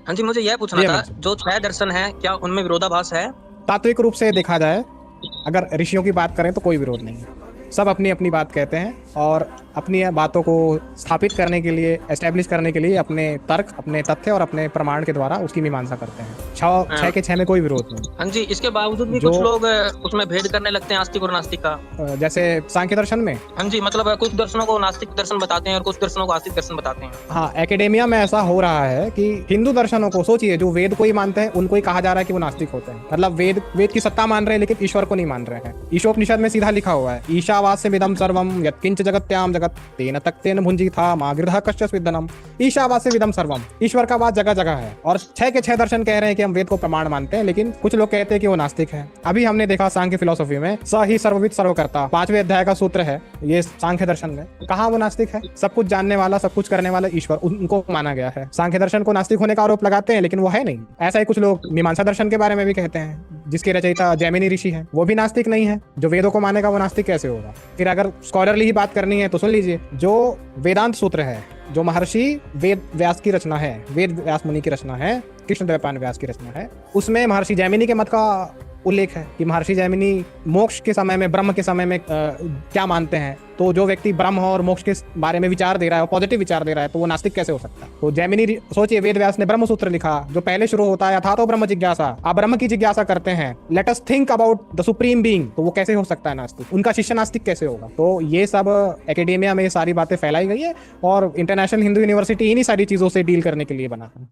हाँ जी, मुझे यह पूछना जी था, अमित जी। जो छह दर्शन है क्या उनमें विरोधाभास है? तात्विक रूप से देखा जाए, अगर ऋषियों की बात करें तो कोई विरोध नहीं है। सब अपनी अपनी बात कहते हैं और अपनी बातों को स्थापित करने के लिए, एस्टेब्लिश करने के लिए अपने तर्क, अपने तथ्य और अपने प्रमाण के द्वारा उसकी मीमांसा करते हैं। छह छह अ, के छह में कोई विरोध नहीं। हाँ जी, इसके बावजूद भी जो कुछ लोग उसमें भेद करने लगते हैं, आस्तिक और नास्तिक का। जैसे सांख्य दर्शन में। हाँ जी, मतलब कुछ दर्शनों को नास्तिक दर्शन बताते हैं और कुछ दर्शनों को आस्तिक दर्शन बताते हैं। हाँ, एकेडेमिया में ऐसा हो रहा है कि हिंदू दर्शनों को, सोचिए, जो वेद को ही मानते हैं उनको ही कहा जा रहा है कि वो नास्तिक होते हैं। मतलब वेद वेद की सत्ता मान रहे हैं लेकिन ईश्वर को नहीं मान रहे हैं। ईशोपनिषद में सीधा लिखा हुआ है, ईशावास्यमिदं सर्वम यत्किंच जगत्याम जगत तेन तक्तेन भुंजी था माँ गृह कश्च विद्यनम। ईशावास्यमिदं सर्वम, ईश्वर का बात जगह जगह है। और छह के छह दर्शन कह रहे हैं कि हम वेद को प्रमाण मानते हैं, लेकिन कुछ लोग कहते हैं कि वो नास्तिक है। अभी हमने देखा सांख्य फिलोसफी में, स ही सर्वविद सर्वकर्ता 5वें अध्याय का सूत्र है ये सांख्य दर्शन में। कहाँ वो नास्तिक है? सब कुछ जानने वाला, सब कुछ करने वाला ईश्वर उनको माना गया है। सांख्य दर्शन को नास्तिक होने का आरोप लगाते हैं लेकिन वो है नहीं। ऐसा ही कुछ लोग मीमांसा दर्शन के बारे में भी कहते हैं, जिसके रचयिता जैमिनी ऋषि है, वो भी नास्तिक नहीं है। जो वेदों को मानेगा वो नास्तिक कैसे होगा? फिर अगर स्कॉलरली ही बात करनी है तो सुन लीजिए, जो वेदांत सूत्र है, जो महर्षि वेद व्यास की रचना है, वेद व्यास मुनि की रचना है, कृष्णद्वैपायन व्यास की रचना है, उसमें महर्षि जैमिनी के मत का उल्लेख है कि महर्षि जैमिनी मोक्ष के समय में, ब्रह्म के समय में क्या मानते हैं। तो जो व्यक्ति ब्रह्म और मोक्ष के बारे में विचार दे रहा है, पॉजिटिव विचार दे रहा है, तो वो नास्तिक कैसे हो सकता है? तो जैमिनी, सोचिए, वेद व्यास ने ब्रह्म सूत्र लिखा जो पहले शुरू होता है, था तो ब्रह्म जिज्ञासा, आप ब्रह्म की जिज्ञासा करते हैं, let us think about the supreme being. तो वो कैसे हो सकता है नास्तिक? उनका शिष्य नास्तिक कैसे होगा? तो ये सब एकेडेमिया में ये सारी बातें फैलाई गई है और इंटरनेशनल हिंदू यूनिवर्सिटी इन्हीं सारी चीजों से डील करने के लिए बना है।